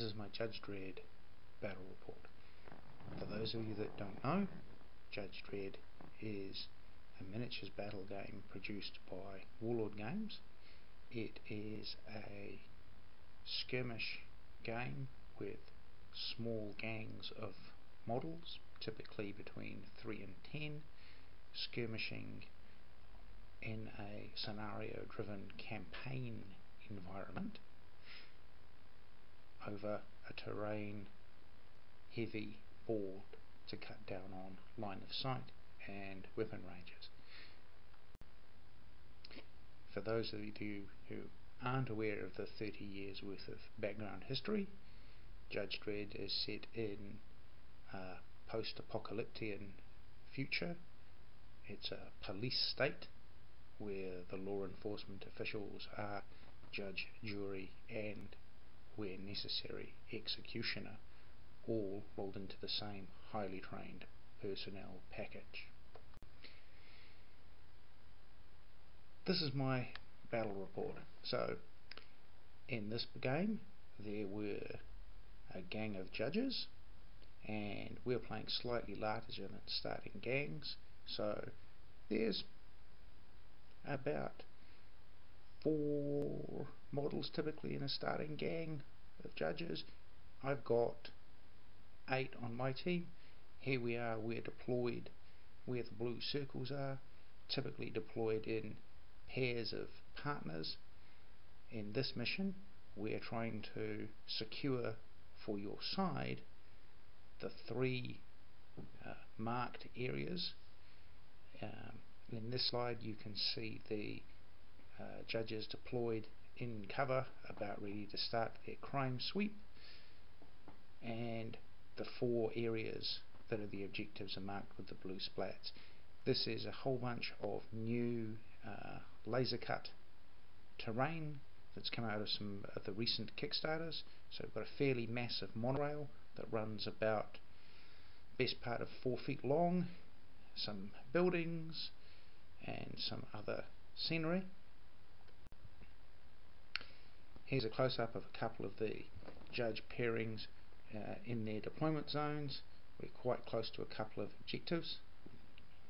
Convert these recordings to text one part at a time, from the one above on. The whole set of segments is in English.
is my Judge Dredd battle report. For those of you that don't know, Judge Dredd is a miniatures battle game produced by Warlord Games. It is a skirmish game with small gangs of models, typically between 3 and 10, skirmishing in a scenario-driven campaign environment over a terrain heavy board to cut down on line of sight and weapon ranges. For those of you who aren't aware of the 30 years worth of background history, Judge Dredd is set in a post-apocalyptic future. It's a police state where the law enforcement officials are judge, jury and, where necessary, executioner, all rolled into the same highly trained personnel package. This is my battle report. So, in this game there were a gang of judges, and we're playing slightly larger than starting gangs, so there's about 4 models typically in a starting gang of judges. I've got 8 on my team. Here we are, we're deployed where the blue circles are, typically deployed in pairs of partners. In this mission we're trying to secure for your side the 3 marked areas. In this slide you can see the judges deployed in cover, about ready to start their crime sweep, and the 4 areas that are the objectives are marked with the blue splats. This is a whole bunch of new laser cut terrain that's come out of some of the recent Kickstarters. So we've got a fairly massive monorail that runs about best part of 4 feet long, some buildings and some other scenery. Here's a close-up of a couple of the judge pairings in their deployment zones. We're quite close to a couple of objectives,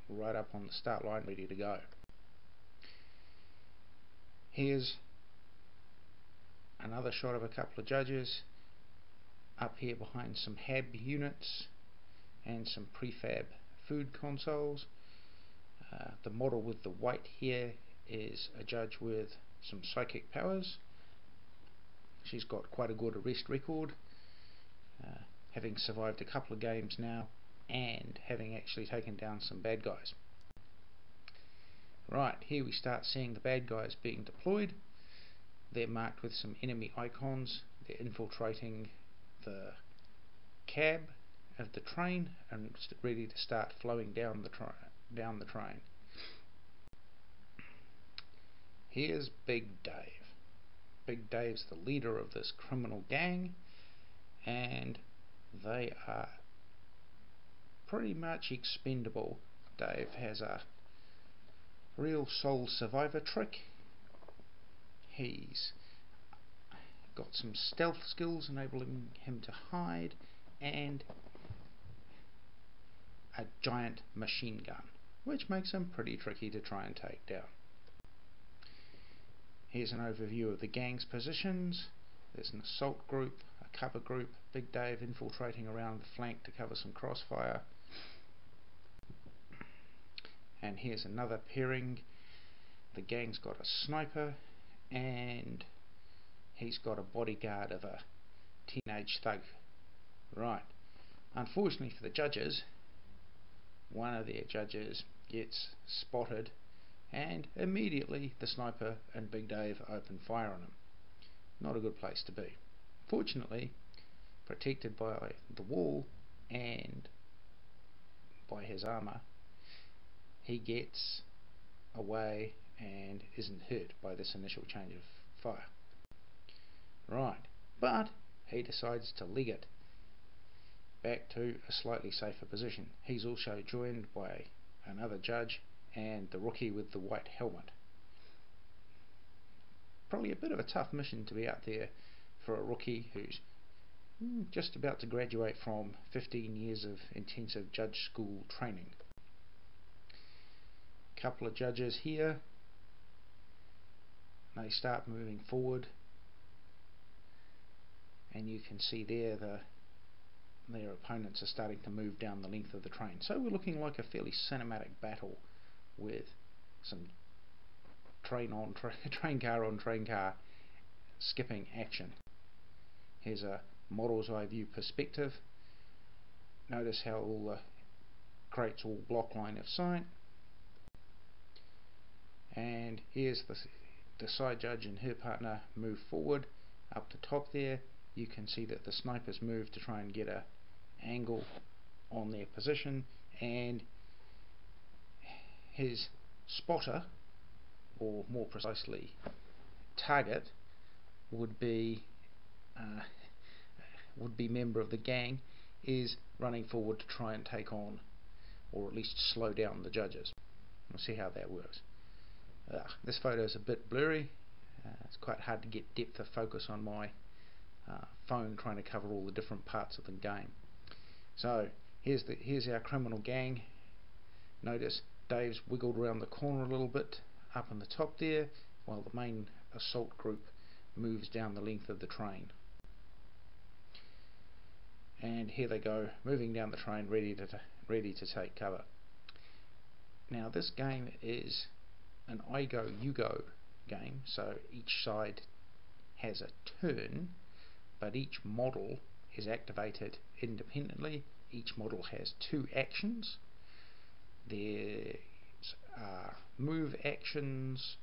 right up on the start line, ready to go. Here's another shot of a couple of judges up here behind some HAB units and some prefab food consoles. The model with the white here is a judge with some psychic powers. She's got quite a good arrest record, having survived a couple of games now and having actually taken down some bad guys. Right, here we start seeing the bad guys being deployed. They're marked with some enemy icons. They're infiltrating the cab of the train and ready to start flowing down the train. Here's Big Dave. Big Dave's the leader of this criminal gang, and they are pretty much expendable. Dave has a real sole survivor trick. He's got some stealth skills enabling him to hide, and a giant machine gun, which makes him pretty tricky to try and take down. Here's an overview of the gang's positions. There's an assault group, a cover group, Big Dave infiltrating around the flank to cover some crossfire. And here's another pairing. The gang's got a sniper, and he's got a bodyguard of a teenage thug. Right. Unfortunately for the judges, one of their judges gets spotted, and immediately the sniper and Big Dave open fire on him. Not a good place to be. Fortunately, protected by the wall and by his armour, he gets away and isn't hurt by this initial change of fire. Right, but he decides to leg it back to a slightly safer position. He's also joined by another judge and the rookie with the white helmet. Probably a bit of a tough mission to be out there for a rookie who's just about to graduate from 15 years of intensive judge school training. Couple of judges here, they start moving forward, and you can see there their opponents are starting to move down the length of the train. So we're looking like a fairly cinematic battle with some train car on train car skipping action. Here's a model's eye view perspective. Notice how all the crates all block line of sight. And here's the side judge and her partner move forward. Up the top there, you can see that the snipers move to try and get a angle on their position, and his spotter, or more precisely target, would be member of the gang, is running forward to try and take on, or at least slow down, the judges. We'll see how that works. This photo is a bit blurry. It's quite hard to get depth of focus on my phone trying to cover all the different parts of the game. So here's our criminal gang. Notice Dave's wiggled around the corner a little bit up on the top there, while the main assault group moves down the length of the train. And here they go, moving down the train, ready to take cover. Now this game is an I go you go game, so each side has a turn, but each model is activated independently. Each model has 2 actions. There are move actions,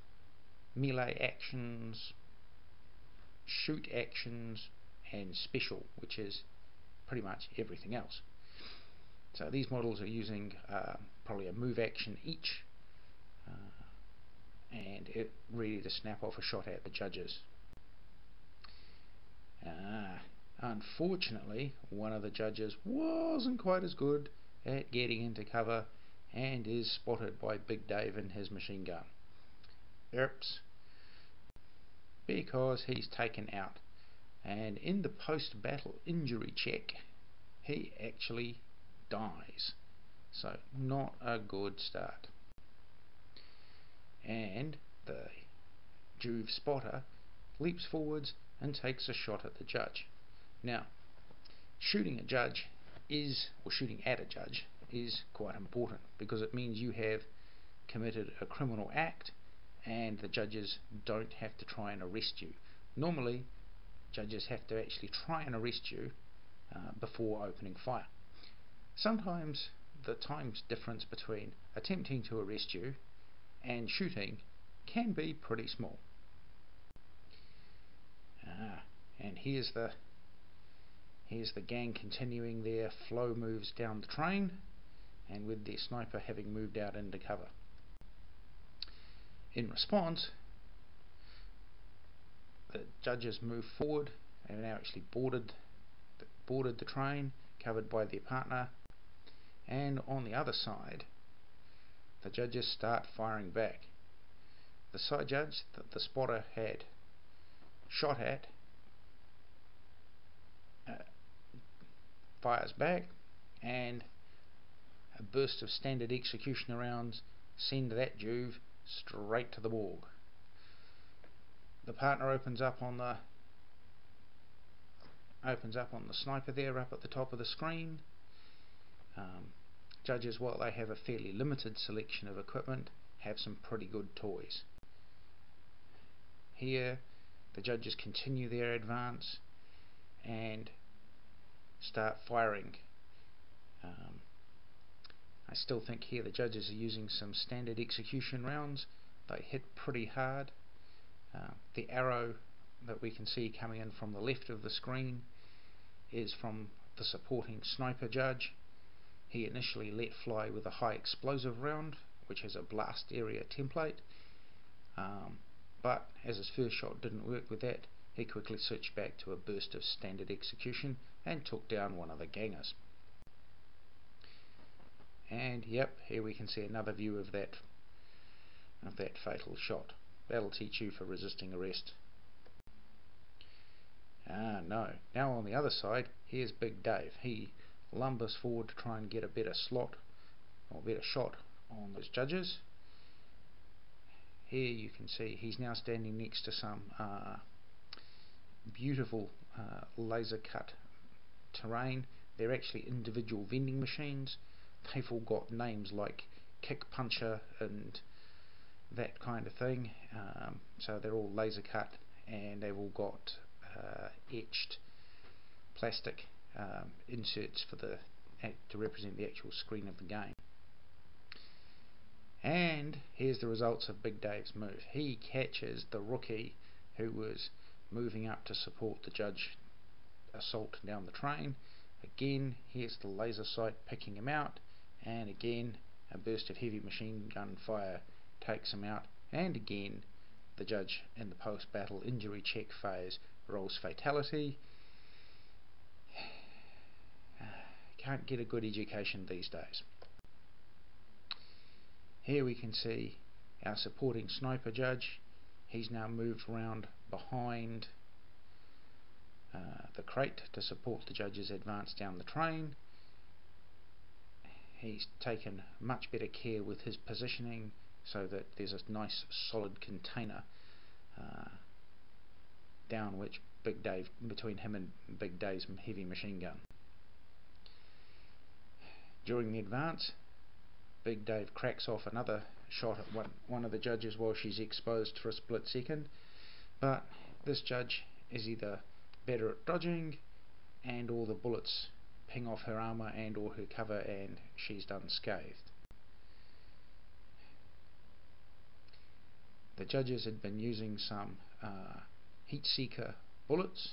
melee actions, shoot actions, and special, which is pretty much everything else. So these models are using probably a move action each, and ready to snap off a shot at the judges. Unfortunately, one of the judges wasn't quite as good at getting into cover and is spotted by Big Dave and his machine gun. Oops. Because he's taken out, and in the post-battle injury check he actually dies. So not a good start. And the Juve spotter leaps forwards and takes a shot at the judge. Now, shooting at a judge is quite important, because it means you have committed a criminal act and the judges don't have to try and arrest you. Normally, judges have to actually try and arrest you before opening fire. Sometimes the time difference between attempting to arrest you and shooting can be pretty small. And here's the gang continuing their flow moves down the train, and with their sniper having moved out into cover. In response, the judges move forward. They've now actually boarded the train, covered by their partner, and on the other side the judges start firing back. The side judge that the spotter had shot at fires back, and a burst of standard executioner rounds send that Juve straight to the morgue. The partner opens up on the sniper there up at the top of the screen. Judges, while they have a fairly limited selection of equipment, have some pretty good toys. Here the judges continue their advance and start firing. I still think here the judges are using some standard execution rounds. They hit pretty hard. The arrow that we can see coming in from the left of the screen is from the supporting sniper judge. He initially let fly with a high explosive round, which has a blast area template, but as his first shot didn't work with that, he quickly switched back to a burst of standard execution and took down one of the gangers. And yep, here we can see another view of that fatal shot. That'll teach you for resisting arrest. No. Now on the other side, here's Big Dave. He lumbers forward to try and get a better slot, or better shot on those judges. Here you can see he's now standing next to some beautiful laser cut terrain. They're actually individual vending machines. They've all got names like Kick Puncher and that kind of thing. So they're all laser cut, and they've all got etched plastic inserts for to represent the actual screen of the game. And here's the results of Big Dave's move. He catches the rookie who was moving up to support the judge assault down the train. Again, here's the laser sight picking him out, and again a burst of heavy machine gun fire takes him out, and again the judge in the post-battle injury check phase rolls fatality. Can't get a good education these days. Here we can see our supporting sniper judge. He's now moved round behind the crate to support the judge's advance down the train. He's taken much better care with his positioning so that there's a nice solid container down which Big Dave, between him and Big Dave's heavy machine gun. During the advance, Big Dave cracks off another shot at one of the judges while she's exposed for a split second, but this judge is either better at dodging, and all the bullets ping off her armour and or her cover, and she's done scathed. The judges had been using some heat seeker bullets.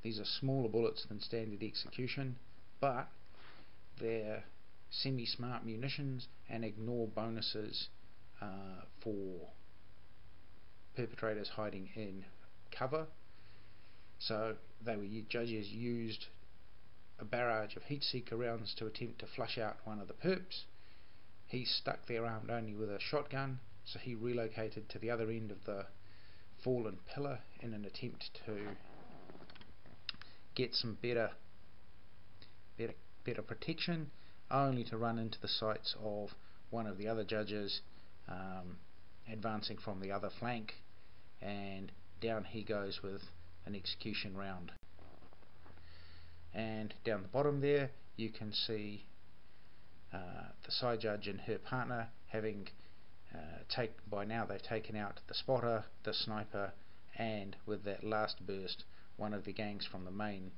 These are smaller bullets than standard execution, but they're semi-smart munitions and ignore bonuses for perpetrators hiding in cover. So judges used a barrage of heat seeker rounds to attempt to flush out one of the perps. He's stuck there armed only with a shotgun, so he relocated to the other end of the fallen pillar in an attempt to get some better protection, only to run into the sights of one of the other judges advancing from the other flank, and down he goes with an execution round. And down the bottom there you can see the side judge and her partner having by now they've taken out the spotter, the sniper, and with that last burst one of the gangs from the main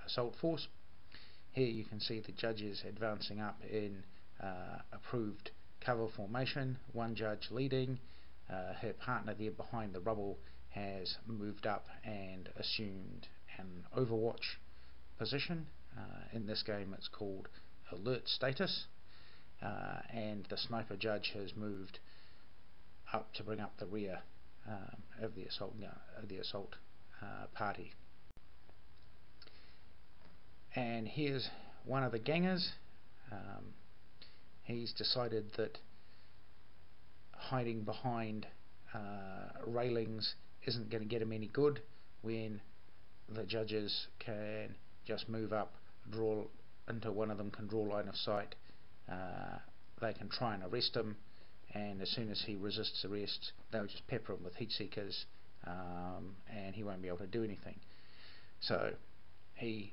assault force. Here you can see the judges advancing up in approved cover formation, one judge leading. Her partner there behind the rubble has moved up and assumed an overwatch position. In this game it's called alert status, and the sniper judge has moved up to bring up the rear of the assault party. And here's one of the gangers. He's decided that hiding behind railings isn't going to get him any good when the judges can just move up, draw into one of them, can draw line of sight. They can try and arrest him, and as soon as he resists arrest they'll just pepper him with heat seekers, and he won't be able to do anything. So he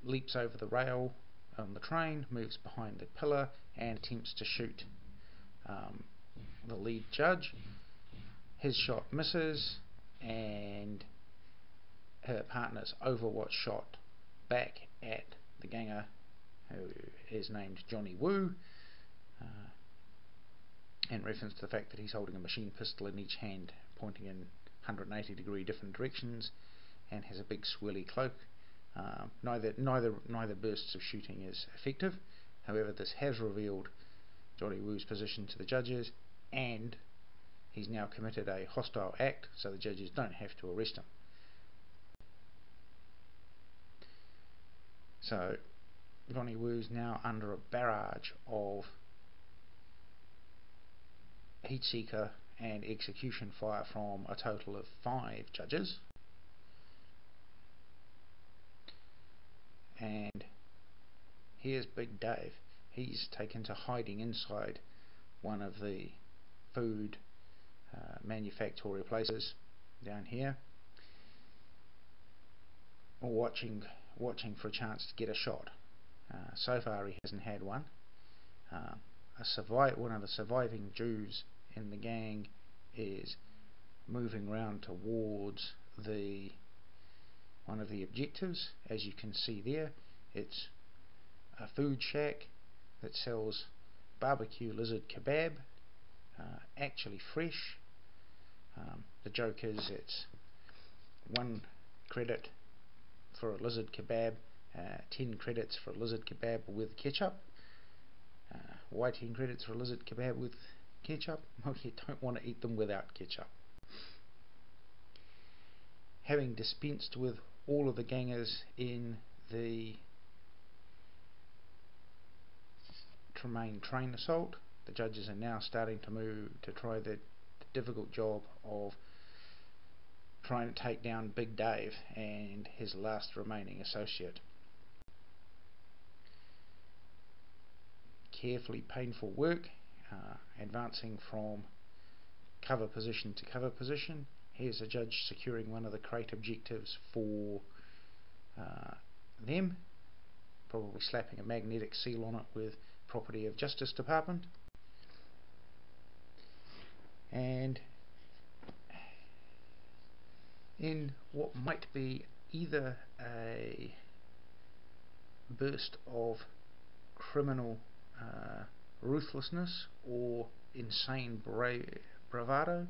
leaps over the rail on the train, moves behind the pillar, and attempts to shoot the lead judge. His shot misses, and her partner's overwatch shot back at the ganger, who is named Johnny Woo, in reference to the fact that he's holding a machine pistol in each hand pointing in 180 degree different directions, and has a big swirly cloak. Neither bursts of shooting is effective. However, this has revealed Johnny Woo's position to the judges, and he's now committed a hostile act, so the judges don't have to arrest him. So Johnny Woo's now under a barrage of heat seeker and execution fire from a total of 5 judges. And here's Big Dave. He's taken to hiding inside one of the food manufactory places down here, or watching for a chance to get a shot. So far he hasn't had one. One of the surviving Jews in the gang is moving around towards one of the objectives. As you can see there, it's a food shack that sells barbecue lizard kebab, actually fresh. The joke is it's 1 credit for a lizard kebab, 10 credits for a lizard kebab with ketchup. Why 10 credits for a lizard kebab with ketchup? Well, you don't want to eat them without ketchup. Having dispensed with all of the gangers in the Tremaine train assault, the judges are now starting to try the difficult job of trying to take down Big Dave and his last remaining associate. Carefully painful work, advancing from cover position to cover position. Here's a judge securing one of the crate objectives for them, probably slapping a magnetic seal on it with property of Justice Department. And in what might be either a burst of criminal ruthlessness or insane bravado,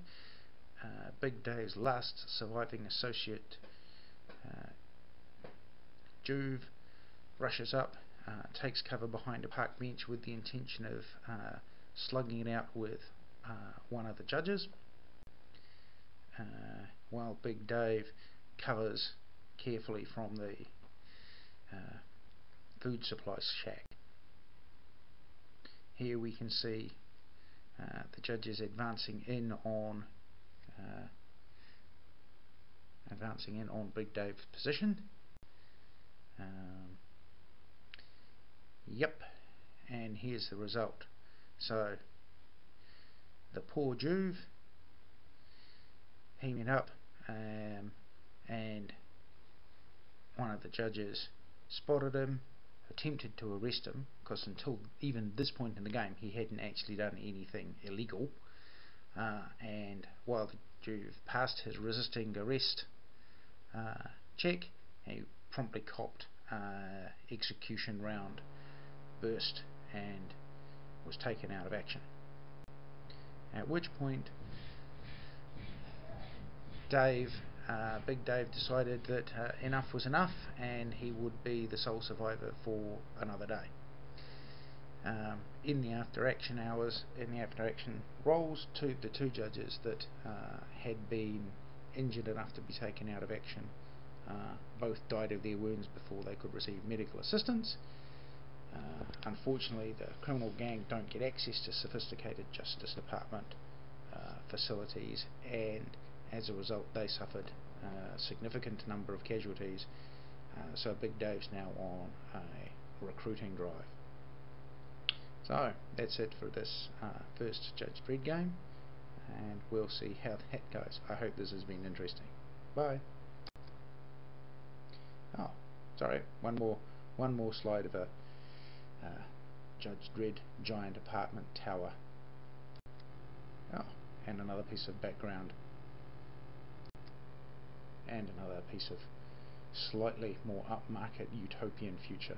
Big Dave's last surviving associate, Juve, rushes up, takes cover behind a park bench with the intention of slugging it out with one of the judges, while Big Dave covers carefully from the food supply shack. Here we can see the judges advancing in on Big Dave's position. Yep, and here's the result. So the poor Juve, he went up and one of the judges spotted him, attempted to arrest him, because until even this point in the game he hadn't actually done anything illegal, and while the Juve passed his resisting arrest check, he promptly copped execution round burst and was taken out of action. At which point Big Dave decided that enough was enough, and he would be the sole survivor for another day. In the after action roles, the two judges that had been injured enough to be taken out of action both died of their wounds before they could receive medical assistance. Unfortunately, the criminal gang don't get access to sophisticated Justice Department facilities, and as a result they suffered a significant number of casualties, so Big Dave's now on a recruiting drive. So that's it for this first Judge Dredd game, and we'll see how that goes. I hope this has been interesting. Bye. Oh, sorry, one more slide of a Judge Dredd giant apartment tower. Oh, and another piece of background, and another piece of slightly more upmarket utopian future.